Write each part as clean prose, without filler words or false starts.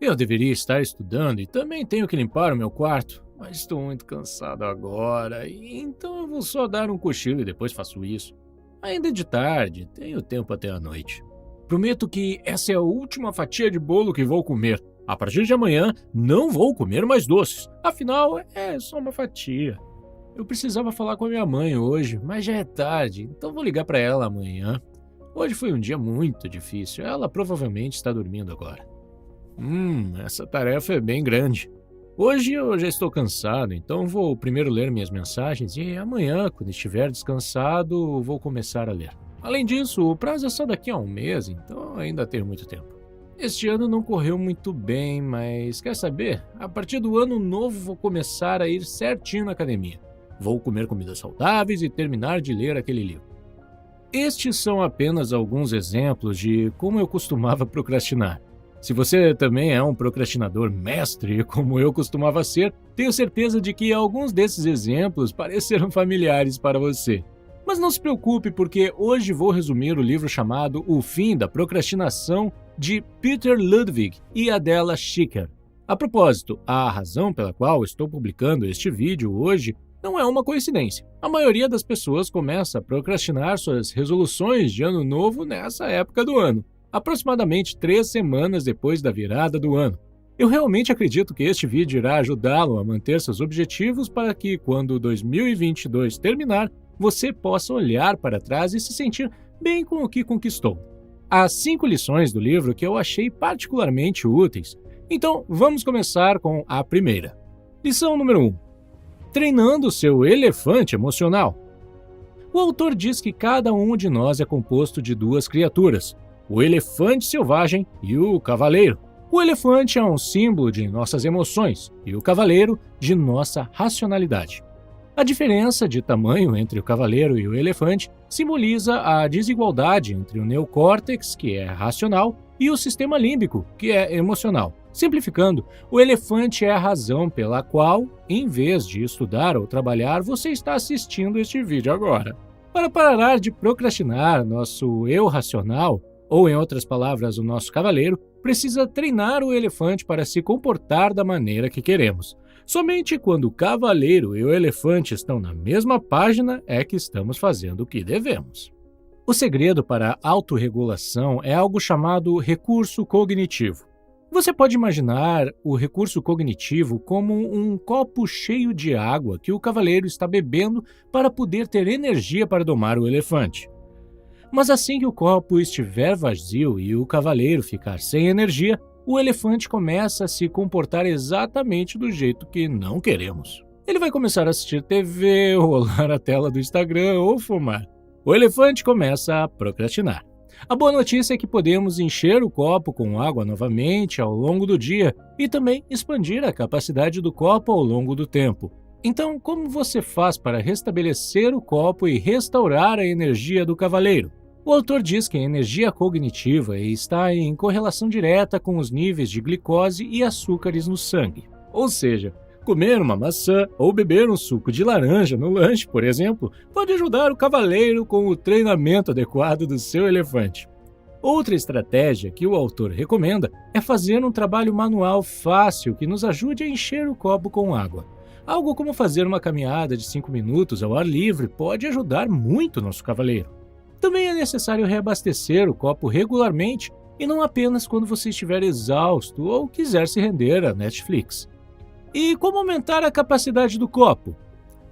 Eu deveria estar estudando e também tenho que limpar o meu quarto, mas estou muito cansado agora, então eu vou só dar um cochilo e depois faço isso. Ainda é de tarde, tenho tempo até a noite. Prometo que essa é a última fatia de bolo que vou comer. A partir de amanhã, não vou comer mais doces. Afinal, é só uma fatia. Eu precisava falar com a minha mãe hoje, mas já é tarde, então vou ligar para ela amanhã. Hoje foi um dia muito difícil, ela provavelmente está dormindo agora. Essa tarefa é bem grande. Hoje eu já estou cansado, então vou primeiro ler minhas mensagens e amanhã, quando estiver descansado, vou começar a ler. Além disso, o prazo é só daqui a um mês, então ainda tenho muito tempo. Este ano não correu muito bem, mas quer saber? A partir do ano novo vou começar a ir certinho na academia. Vou comer comidas saudáveis e terminar de ler aquele livro. Estes são apenas alguns exemplos de como eu costumava procrastinar. Se você também é um procrastinador mestre, como eu costumava ser, tenho certeza de que alguns desses exemplos pareceram familiares para você. Mas não se preocupe, porque hoje vou resumir o livro chamado O Fim da Procrastinação, de Peter Ludwig e Adela Schicker. A propósito, a razão pela qual estou publicando este vídeo hoje não é uma coincidência. A maioria das pessoas começa a procrastinar suas resoluções de ano novo nessa época do ano, aproximadamente 3 semanas depois da virada do ano. Eu realmente acredito que este vídeo irá ajudá-lo a manter seus objetivos para que, quando 2022 terminar, você possa olhar para trás e se sentir bem com o que conquistou. Há 5 lições do livro que eu achei particularmente úteis, então vamos começar com a primeira. Lição número 1. Treinando seu elefante emocional. O autor diz que cada um de nós é composto de 2 criaturas, o elefante selvagem e o cavaleiro. O elefante é um símbolo de nossas emoções e o cavaleiro de nossa racionalidade. A diferença de tamanho entre o cavaleiro e o elefante simboliza a desigualdade entre o neocórtex, que é racional, e o sistema límbico, que é emocional. Simplificando, o elefante é a razão pela qual, em vez de estudar ou trabalhar, você está assistindo este vídeo agora. Para parar de procrastinar, nosso eu racional, ou em outras palavras, o nosso cavaleiro, precisa treinar o elefante para se comportar da maneira que queremos. Somente quando o cavaleiro e o elefante estão na mesma página é que estamos fazendo o que devemos. O segredo para a autorregulação é algo chamado recurso cognitivo. Você pode imaginar o recurso cognitivo como um copo cheio de água que o cavaleiro está bebendo para poder ter energia para domar o elefante. Mas assim que o copo estiver vazio e o cavaleiro ficar sem energia, o elefante começa a se comportar exatamente do jeito que não queremos. Ele vai começar a assistir TV, rolar a tela do Instagram ou fumar. O elefante começa a procrastinar. A boa notícia é que podemos encher o copo com água novamente ao longo do dia e também expandir a capacidade do copo ao longo do tempo. Então, como você faz para restabelecer o copo e restaurar a energia do cavaleiro? O autor diz que a energia cognitiva está em correlação direta com os níveis de glicose e açúcares no sangue. Ou seja, comer uma maçã ou beber um suco de laranja no lanche, por exemplo, pode ajudar o cavaleiro com o treinamento adequado do seu elefante. Outra estratégia que o autor recomenda é fazer um trabalho manual fácil que nos ajude a encher o copo com água. Algo como fazer uma caminhada de 5 minutos ao ar livre pode ajudar muito nosso cavaleiro. Também é necessário reabastecer o copo regularmente e não apenas quando você estiver exausto ou quiser se render à Netflix. E como aumentar a capacidade do copo?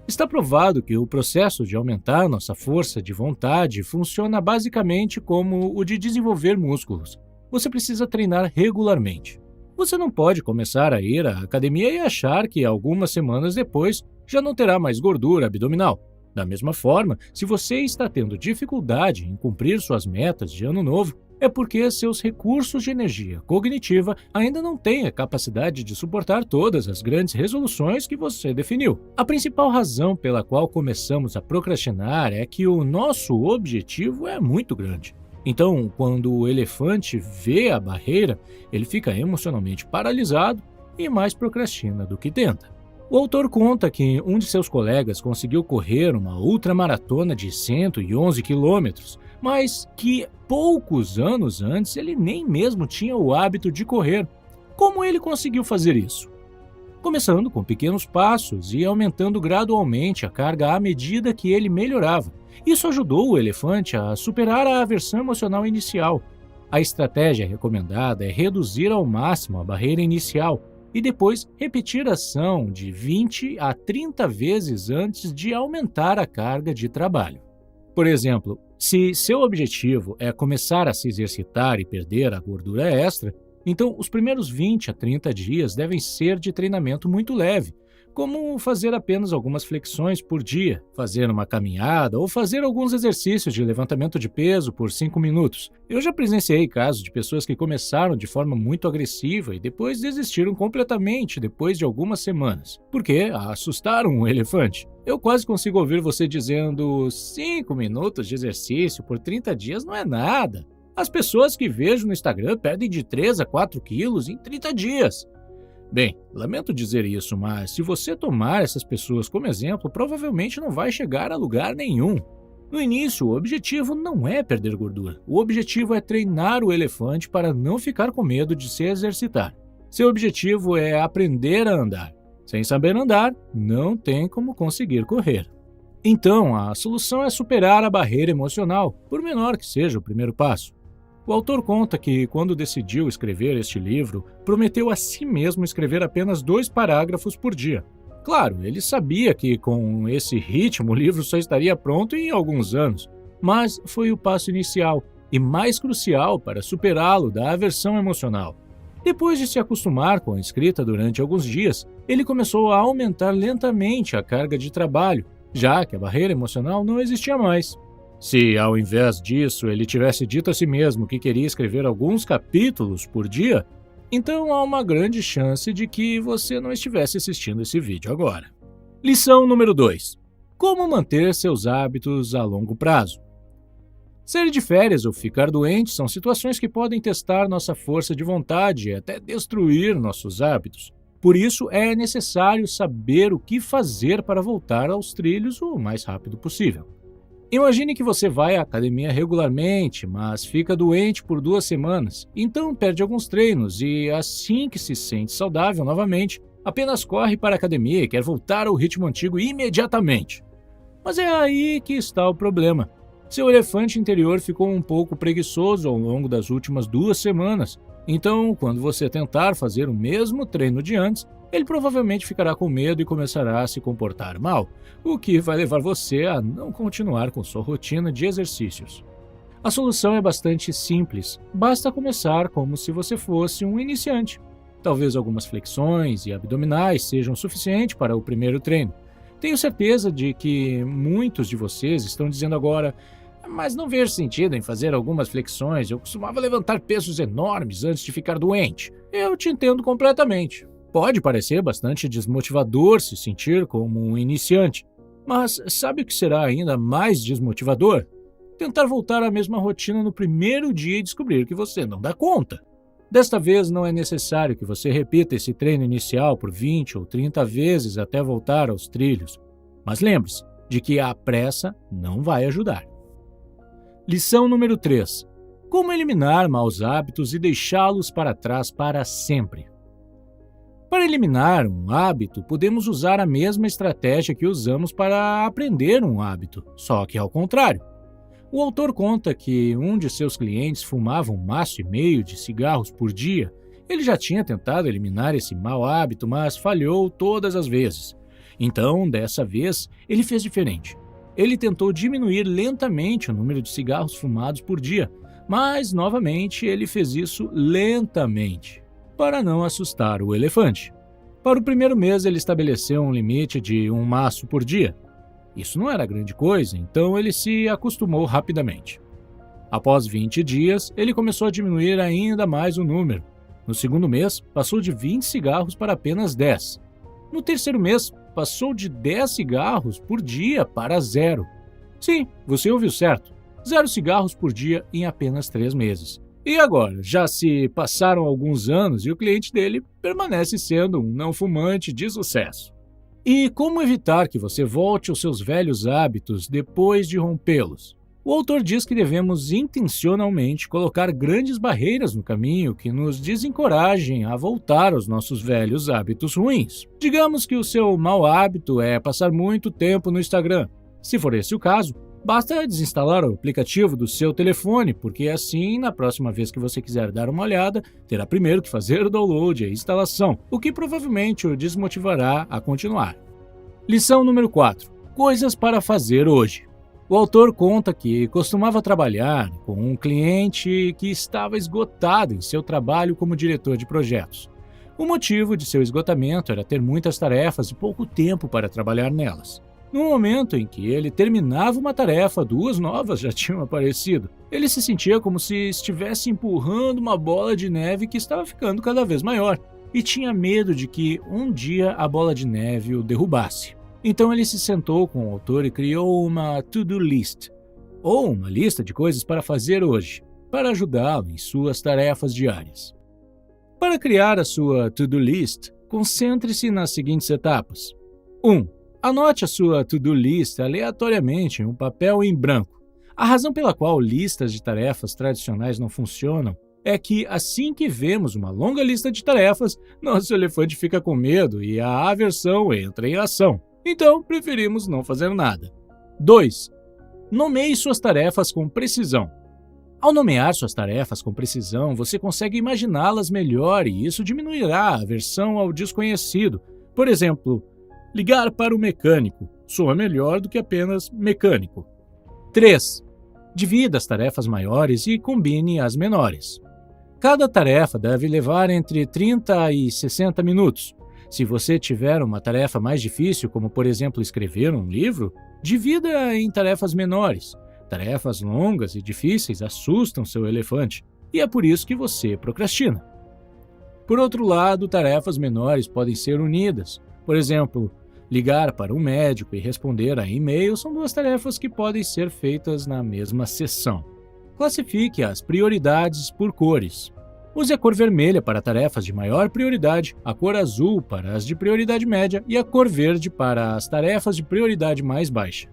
Está provado que o processo de aumentar nossa força de vontade funciona basicamente como o de desenvolver músculos. Você precisa treinar regularmente. Você não pode começar a ir à academia e achar que algumas semanas depois já não terá mais gordura abdominal. Da mesma forma, se você está tendo dificuldade em cumprir suas metas de ano novo, é porque seus recursos de energia cognitiva ainda não têm a capacidade de suportar todas as grandes resoluções que você definiu. A principal razão pela qual começamos a procrastinar é que o nosso objetivo é muito grande. Então, quando o elefante vê a barreira, ele fica emocionalmente paralisado e mais procrastina do que tenta. O autor conta que um de seus colegas conseguiu correr uma ultramaratona de 111 quilômetros, mas que poucos anos antes ele nem mesmo tinha o hábito de correr. Como ele conseguiu fazer isso? Começando com pequenos passos e aumentando gradualmente a carga à medida que ele melhorava. Isso ajudou o elefante a superar a aversão emocional inicial. A estratégia recomendada é reduzir ao máximo a barreira inicial e depois repetir a ação de 20 a 30 vezes antes de aumentar a carga de trabalho. Por exemplo, se seu objetivo é começar a se exercitar e perder a gordura extra, então os primeiros 20 a 30 dias devem ser de treinamento muito leve, como fazer apenas algumas flexões por dia, fazer uma caminhada ou fazer alguns exercícios de levantamento de peso por 5 minutos. Eu já presenciei casos de pessoas que começaram de forma muito agressiva e depois desistiram completamente depois de algumas semanas, porque assustaram o elefante. Eu quase consigo ouvir você dizendo 5 minutos de exercício por 30 dias não é nada. As pessoas que vejo no Instagram perdem de 3 a 4 quilos em 30 dias. Bem, lamento dizer isso, mas se você tomar essas pessoas como exemplo, provavelmente não vai chegar a lugar nenhum. No início, o objetivo não é perder gordura. O objetivo é treinar o elefante para não ficar com medo de se exercitar. Seu objetivo é aprender a andar. Sem saber andar, não tem como conseguir correr. Então, a solução é superar a barreira emocional, por menor que seja o primeiro passo. O autor conta que, quando decidiu escrever este livro, prometeu a si mesmo escrever apenas 2 parágrafos por dia. Claro, ele sabia que, com esse ritmo, o livro só estaria pronto em alguns anos, mas foi o passo inicial e mais crucial para superá-lo da aversão emocional. Depois de se acostumar com a escrita durante alguns dias, ele começou a aumentar lentamente a carga de trabalho, já que a barreira emocional não existia mais. Se, ao invés disso, ele tivesse dito a si mesmo que queria escrever alguns capítulos por dia, então há uma grande chance de que você não estivesse assistindo esse vídeo agora. Lição número 2. Como manter seus hábitos a longo prazo? Sair de férias ou ficar doente são situações que podem testar nossa força de vontade e até destruir nossos hábitos. Por isso, é necessário saber o que fazer para voltar aos trilhos o mais rápido possível. Imagine que você vai à academia regularmente, mas fica doente por 2 semanas, então perde alguns treinos e, assim que se sente saudável novamente, apenas corre para a academia e quer voltar ao ritmo antigo imediatamente. Mas é aí que está o problema. Seu elefante interior ficou um pouco preguiçoso ao longo das últimas 2 semanas, então, quando você tentar fazer o mesmo treino de antes, ele provavelmente ficará com medo e começará a se comportar mal, o que vai levar você a não continuar com sua rotina de exercícios. A solução é bastante simples, basta começar como se você fosse um iniciante. Talvez algumas flexões e abdominais sejam suficientes para o primeiro treino. Tenho certeza de que muitos de vocês estão dizendo agora: mas não vejo sentido em fazer algumas flexões, eu costumava levantar pesos enormes antes de ficar doente. Eu te entendo completamente. Pode parecer bastante desmotivador se sentir como um iniciante, mas sabe o que será ainda mais desmotivador? Tentar voltar à mesma rotina no primeiro dia e descobrir que você não dá conta. Desta vez não é necessário que você repita esse treino inicial por 20 ou 30 vezes até voltar aos trilhos, mas lembre-se de que a pressa não vai ajudar. Lição número 3. Como eliminar maus hábitos e deixá-los para trás para sempre. Para eliminar um hábito, podemos usar a mesma estratégia que usamos para aprender um hábito, só que ao contrário. O autor conta que um de seus clientes fumava 1,5 maço de cigarros por dia. Ele já tinha tentado eliminar esse mau hábito, mas falhou todas as vezes. Então, dessa vez, ele fez diferente. Ele tentou diminuir lentamente o número de cigarros fumados por dia, mas, novamente, ele fez isso lentamente, para não assustar o elefante. Para o primeiro mês, ele estabeleceu um limite de 1 maço por dia. Isso não era grande coisa, então ele se acostumou rapidamente. Após 20 dias, ele começou a diminuir ainda mais o número. No segundo mês, passou de 20 cigarros para apenas 10. No terceiro mês, passou de 10 cigarros por dia para 0. Sim, você ouviu certo. 0 cigarros por dia em apenas 3 meses. E agora, já se passaram alguns anos e o cliente dele permanece sendo um não fumante de sucesso. E como evitar que você volte aos seus velhos hábitos depois de rompê-los? O autor diz que devemos intencionalmente colocar grandes barreiras no caminho que nos desencorajem a voltar aos nossos velhos hábitos ruins. Digamos que o seu mau hábito é passar muito tempo no Instagram. Se for esse o caso, basta desinstalar o aplicativo do seu telefone, porque assim, na próxima vez que você quiser dar uma olhada, terá primeiro que fazer o download e a instalação, o que provavelmente o desmotivará a continuar. Lição número 4. Coisas para fazer hoje. O autor conta que costumava trabalhar com um cliente que estava esgotado em seu trabalho como diretor de projetos. O motivo de seu esgotamento era ter muitas tarefas e pouco tempo para trabalhar nelas. No momento em que ele terminava uma tarefa, 2 novas já tinham aparecido. Ele se sentia como se estivesse empurrando uma bola de neve que estava ficando cada vez maior, e tinha medo de que um dia a bola de neve o derrubasse. Então ele se sentou com o autor e criou uma to-do list, ou uma lista de coisas para fazer hoje, para ajudá-lo em suas tarefas diárias. Para criar a sua to-do list, concentre-se nas seguintes etapas. 1. Anote a sua to-do list aleatoriamente em um papel em branco. A razão pela qual listas de tarefas tradicionais não funcionam é que, assim que vemos uma longa lista de tarefas, nosso elefante fica com medo e a aversão entra em ação. Então, preferimos não fazer nada. 2. Nomeie suas tarefas com precisão. Ao nomear suas tarefas com precisão, você consegue imaginá-las melhor e isso diminuirá a aversão ao desconhecido. Por exemplo, ligar para o mecânico soa melhor do que apenas mecânico. 3. Divida as tarefas maiores e combine as menores. Cada tarefa deve levar entre 30 e 60 minutos. Se você tiver uma tarefa mais difícil, como por exemplo escrever um livro, divida em tarefas menores. Tarefas longas e difíceis assustam seu elefante, e é por isso que você procrastina. Por outro lado, tarefas menores podem ser unidas. Por exemplo, ligar para um médico e responder a e-mail são 2 tarefas que podem ser feitas na mesma sessão. Classifique as prioridades por cores. Use a cor vermelha para tarefas de maior prioridade, a cor azul para as de prioridade média e a cor verde para as tarefas de prioridade mais baixa.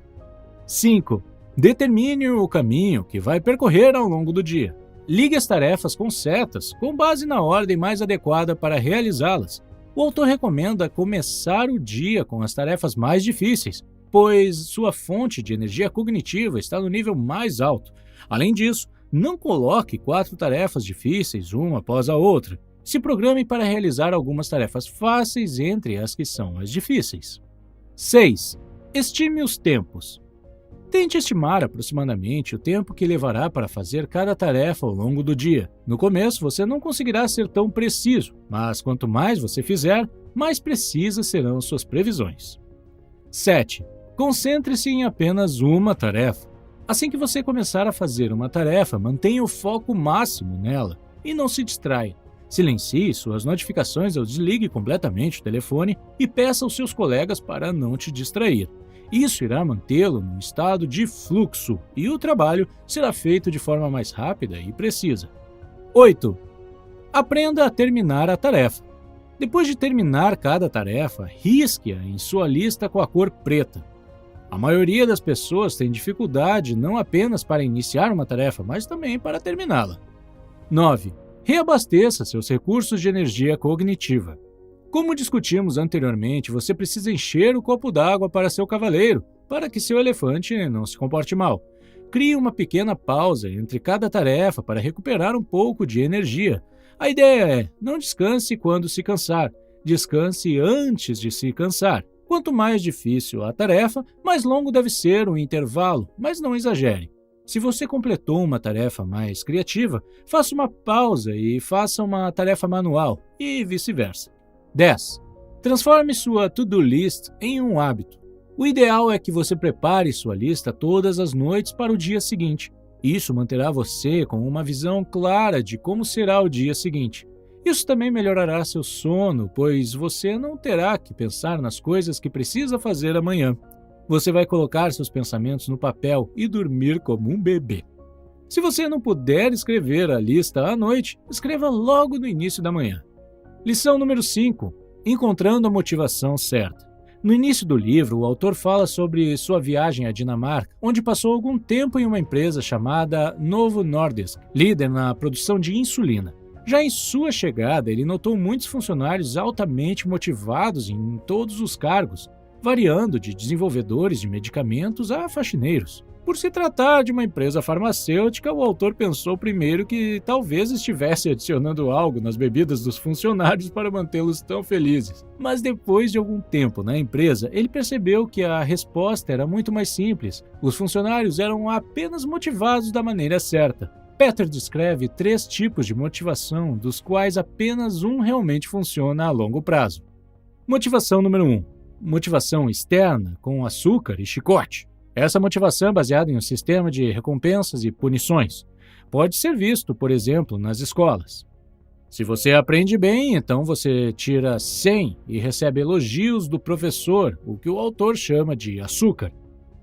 5. Determine o caminho que vai percorrer ao longo do dia. Ligue as tarefas com setas, com base na ordem mais adequada para realizá-las. O autor recomenda começar o dia com as tarefas mais difíceis, pois sua fonte de energia cognitiva está no nível mais alto. Além disso, não coloque 4 tarefas difíceis uma após a outra. Se programe para realizar algumas tarefas fáceis entre as que são as difíceis. 6. Estime os tempos. Tente estimar aproximadamente o tempo que levará para fazer cada tarefa ao longo do dia. No começo, você não conseguirá ser tão preciso, mas quanto mais você fizer, mais precisas serão suas previsões. 7. Concentre-se em apenas uma tarefa. Assim que você começar a fazer uma tarefa, mantenha o foco máximo nela e não se distraia. Silencie suas notificações ou desligue completamente o telefone e peça aos seus colegas para não te distrair. Isso irá mantê-lo num estado de fluxo e o trabalho será feito de forma mais rápida e precisa. 8. Aprenda a terminar a tarefa. Depois de terminar cada tarefa, risque-a em sua lista com a cor preta. A maioria das pessoas tem dificuldade não apenas para iniciar uma tarefa, mas também para terminá-la. 9. Reabasteça seus recursos de energia cognitiva. Como discutimos anteriormente, você precisa encher o copo d'água para seu cavaleiro, para que seu elefante não se comporte mal. Crie uma pequena pausa entre cada tarefa para recuperar um pouco de energia. A ideia é: não descanse quando se cansar, descanse antes de se cansar. Quanto mais difícil a tarefa, mais longo deve ser o intervalo, mas não exagere. Se você completou uma tarefa mais criativa, faça uma pausa e faça uma tarefa manual, e vice-versa. 10. Transforme sua to-do list em um hábito. O ideal é que você prepare sua lista todas as noites para o dia seguinte. Isso manterá você com uma visão clara de como será o dia seguinte. Isso também melhorará seu sono, pois você não terá que pensar nas coisas que precisa fazer amanhã. Você vai colocar seus pensamentos no papel e dormir como um bebê. Se você não puder escrever a lista à noite, escreva logo no início da manhã. Lição número 5. Encontrando a motivação certa. No início do livro, o autor fala sobre sua viagem à Dinamarca, onde passou algum tempo em uma empresa chamada Novo Nordisk, líder na produção de insulina. Já em sua chegada, ele notou muitos funcionários altamente motivados em todos os cargos, variando de desenvolvedores de medicamentos a faxineiros. Por se tratar de uma empresa farmacêutica, o autor pensou primeiro que talvez estivesse adicionando algo nas bebidas dos funcionários para mantê-los tão felizes. Mas depois de algum tempo na empresa, ele percebeu que a resposta era muito mais simples. Os funcionários eram apenas motivados da maneira certa. Peter descreve 3 tipos de motivação, dos quais apenas um realmente funciona a longo prazo. Motivação número 1. Motivação externa, com açúcar e chicote. Essa motivação é baseada em um sistema de recompensas e punições. Pode ser visto, por exemplo, nas escolas. Se você aprende bem, então você tira 100 e recebe elogios do professor, o que o autor chama de açúcar.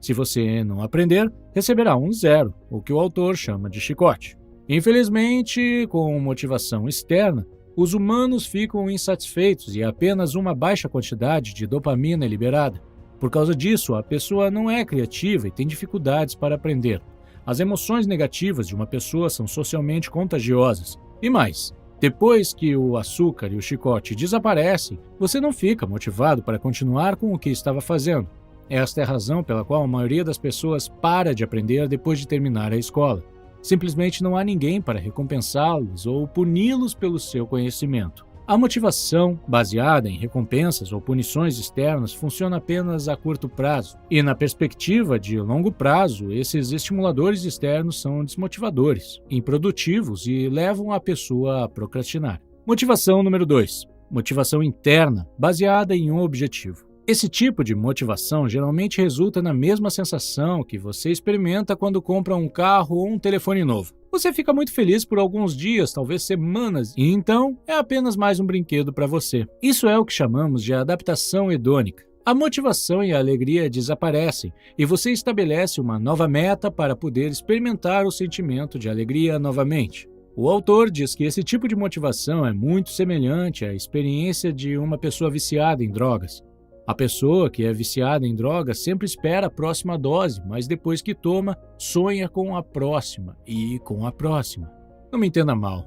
Se você não aprender, receberá um 0, o que o autor chama de chicote. Infelizmente, com motivação externa, os humanos ficam insatisfeitos e apenas uma baixa quantidade de dopamina é liberada. Por causa disso, a pessoa não é criativa e tem dificuldades para aprender. As emoções negativas de uma pessoa são socialmente contagiosas. E mais, depois que o açúcar e o chicote desaparecem, você não fica motivado para continuar com o que estava fazendo. Esta é a razão pela qual a maioria das pessoas para de aprender depois de terminar a escola. Simplesmente não há ninguém para recompensá-los ou puni-los pelo seu conhecimento. A motivação, baseada em recompensas ou punições externas, funciona apenas a curto prazo. E na perspectiva de longo prazo, esses estimuladores externos são desmotivadores, improdutivos e levam a pessoa a procrastinar. Motivação número 2. Motivação interna, baseada em um objetivo. Esse tipo de motivação geralmente resulta na mesma sensação que você experimenta quando compra um carro ou um telefone novo. Você fica muito feliz por alguns dias, talvez semanas, e então é apenas mais um brinquedo para você. Isso é o que chamamos de adaptação hedônica. A motivação e a alegria desaparecem e você estabelece uma nova meta para poder experimentar o sentimento de alegria novamente. O autor diz que esse tipo de motivação é muito semelhante à experiência de uma pessoa viciada em drogas. A pessoa que é viciada em drogas sempre espera a próxima dose, mas depois que toma, sonha com a próxima e com a próxima. Não me entenda mal.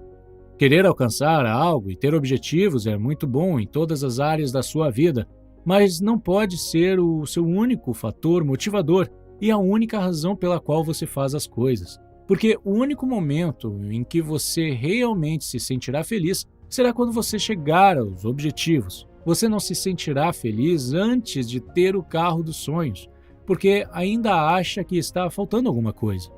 Querer alcançar algo e ter objetivos é muito bom em todas as áreas da sua vida, mas não pode ser o seu único fator motivador e a única razão pela qual você faz as coisas. Porque o único momento em que você realmente se sentirá feliz será quando você chegar aos objetivos. Você não se sentirá feliz antes de ter o carro dos sonhos, porque ainda acha que está faltando alguma coisa.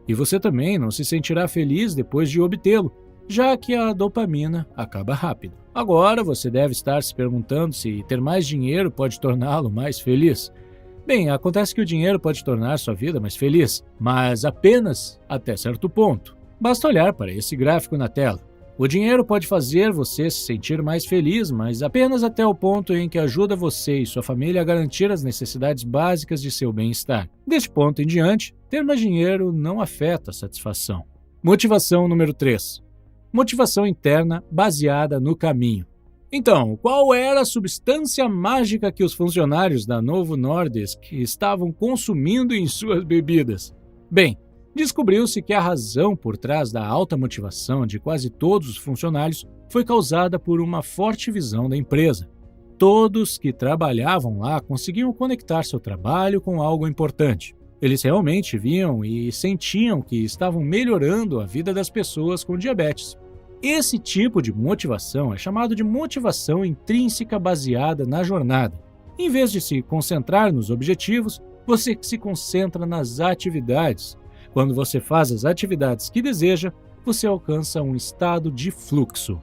E você também não se sentirá feliz depois de obtê-lo, já que a dopamina acaba rápido. Agora você deve estar se perguntando se ter mais dinheiro pode torná-lo mais feliz. Bem, acontece que o dinheiro pode tornar sua vida mais feliz, mas apenas até certo ponto. Basta olhar para esse gráfico na tela. O dinheiro pode fazer você se sentir mais feliz, mas apenas até o ponto em que ajuda você e sua família a garantir as necessidades básicas de seu bem-estar. Deste ponto em diante, ter mais dinheiro não afeta a satisfação. Motivação número 3. Motivação interna baseada no caminho. Então, qual era a substância mágica que os funcionários da Novo Nordisk estavam consumindo em suas bebidas? Bem, descobriu-se que a razão por trás da alta motivação de quase todos os funcionários foi causada por uma forte visão da empresa. Todos que trabalhavam lá conseguiam conectar seu trabalho com algo importante. Eles realmente viam e sentiam que estavam melhorando a vida das pessoas com diabetes. Esse tipo de motivação é chamado de motivação intrínseca baseada na jornada. Em vez de se concentrar nos objetivos, você se concentra nas atividades. Quando você faz as atividades que deseja, você alcança um estado de fluxo.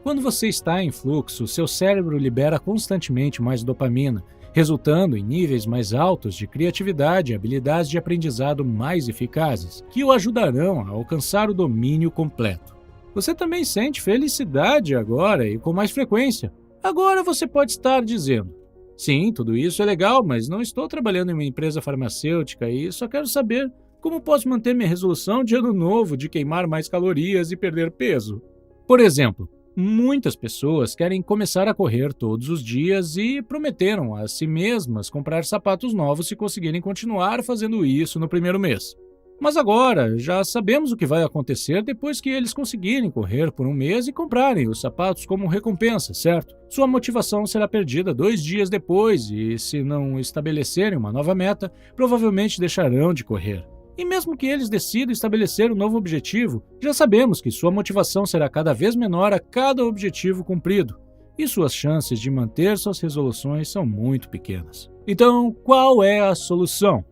Quando você está em fluxo, seu cérebro libera constantemente mais dopamina, resultando em níveis mais altos de criatividade e habilidades de aprendizado mais eficazes, que o ajudarão a alcançar o domínio completo. Você também sente felicidade agora e com mais frequência. Agora você pode estar dizendo: sim, tudo isso é legal, mas não estou trabalhando em uma empresa farmacêutica e só quero saber como posso manter minha resolução de ano novo de queimar mais calorias e perder peso. Por exemplo, Muitas pessoas querem começar a correr todos os dias e prometeram a si mesmas comprar sapatos novos se conseguirem continuar fazendo isso no primeiro mês. Mas agora já sabemos o que vai acontecer depois que eles conseguirem correr por um mês e comprarem os sapatos como recompensa, certo? Sua motivação será perdida 2 dias depois e, se não estabelecerem uma nova meta, provavelmente deixarão de correr. E mesmo que eles decidam estabelecer um novo objetivo, já sabemos que sua motivação será cada vez menor a cada objetivo cumprido, e suas chances de manter suas resoluções são muito pequenas. Então, qual é a solução?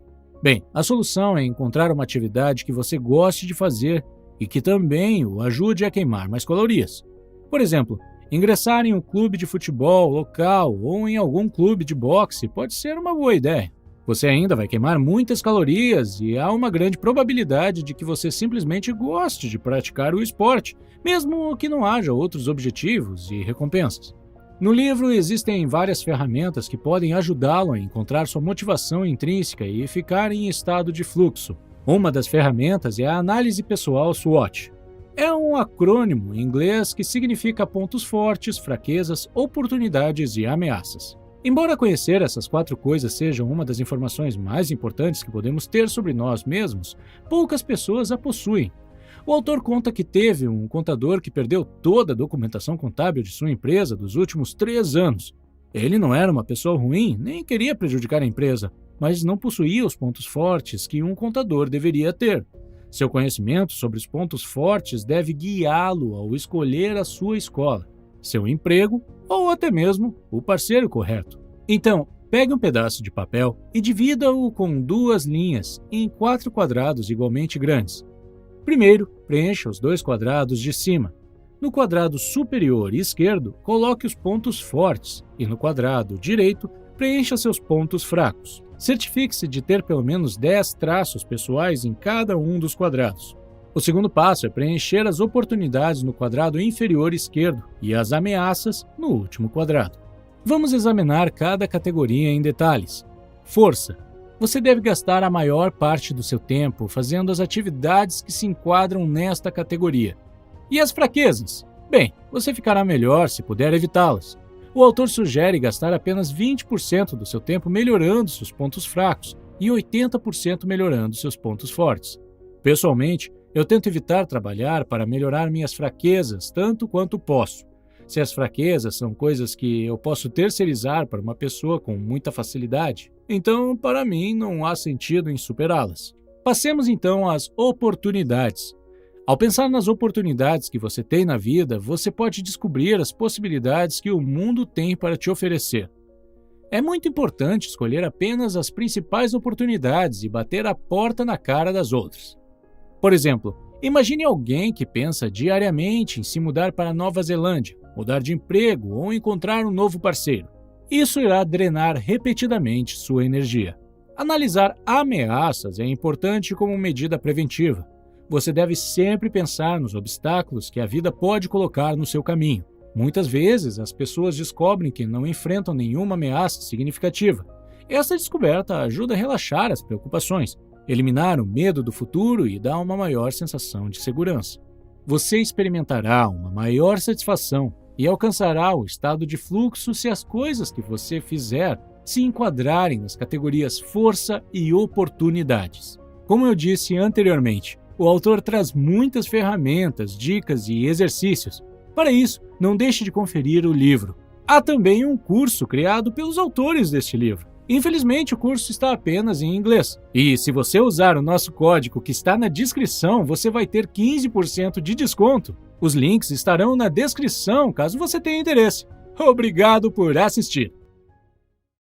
Bem, a solução é encontrar uma atividade que você goste de fazer e que também o ajude a queimar mais calorias. Por exemplo, ingressar em um clube de futebol local ou em algum clube de boxe pode ser uma boa ideia. Você ainda vai queimar muitas calorias e há uma grande probabilidade de que você simplesmente goste de praticar o esporte, mesmo que não haja outros objetivos e recompensas. No livro existem várias ferramentas que podem ajudá-lo a encontrar sua motivação intrínseca e ficar em estado de fluxo. Uma das ferramentas é a análise pessoal SWOT. É um acrônimo em inglês que significa pontos fortes, fraquezas, oportunidades e ameaças. Embora conhecer essas 4 coisas seja uma das informações mais importantes que podemos ter sobre nós mesmos, poucas pessoas a possuem. O autor conta que teve um contador que perdeu toda a documentação contábil de sua empresa dos últimos 3 anos. Ele não era uma pessoa ruim, nem queria prejudicar a empresa, mas não possuía os pontos fortes que um contador deveria ter. Seu conhecimento sobre os pontos fortes deve guiá-lo ao escolher a sua escola, seu emprego ou até mesmo o parceiro correto. Então, pegue um pedaço de papel e divida-o com 2 linhas em 4 quadrados igualmente grandes. Primeiro, preencha os 2 quadrados de cima. No quadrado superior esquerdo, coloque os pontos fortes e no quadrado direito, preencha seus pontos fracos. Certifique-se de ter pelo menos 10 traços pessoais em cada um dos quadrados. O segundo passo é preencher as oportunidades no quadrado inferior esquerdo e as ameaças no último quadrado. Vamos examinar cada categoria em detalhes. Força. Você deve gastar a maior parte do seu tempo fazendo as atividades que se enquadram nesta categoria. E as fraquezas? Bem, você ficará melhor se puder evitá-las. O autor sugere gastar apenas 20% do seu tempo melhorando seus pontos fracos e 80% melhorando seus pontos fortes. Pessoalmente, eu tento evitar trabalhar para melhorar minhas fraquezas tanto quanto posso. Se as fraquezas são coisas que eu posso terceirizar para uma pessoa com muita facilidade, então, para mim, não há sentido em superá-las. Passemos então às oportunidades. Ao pensar nas oportunidades que você tem na vida, você pode descobrir as possibilidades que o mundo tem para te oferecer. É muito importante escolher apenas as principais oportunidades e bater a porta na cara das outras. Por exemplo, imagine alguém que pensa diariamente em se mudar para Nova Zelândia, mudar de emprego ou encontrar um novo parceiro. Isso irá drenar repetidamente sua energia. Analisar ameaças é importante como medida preventiva. Você deve sempre pensar nos obstáculos que a vida pode colocar no seu caminho. Muitas vezes, as pessoas descobrem que não enfrentam nenhuma ameaça significativa. Essa descoberta ajuda a relaxar as preocupações, eliminar o medo do futuro e dar uma maior sensação de segurança. Você experimentará uma maior satisfação e alcançará o estado de fluxo se as coisas que você fizer se enquadrarem nas categorias força e oportunidades. Como eu disse anteriormente, o autor traz muitas ferramentas, dicas e exercícios. Para isso, não deixe de conferir o livro. Há também um curso criado pelos autores deste livro. Infelizmente, o curso está apenas em inglês. E se você usar o nosso código que está na descrição, você vai ter 15% de desconto. Os links estarão na descrição caso você tenha interesse. Obrigado por assistir!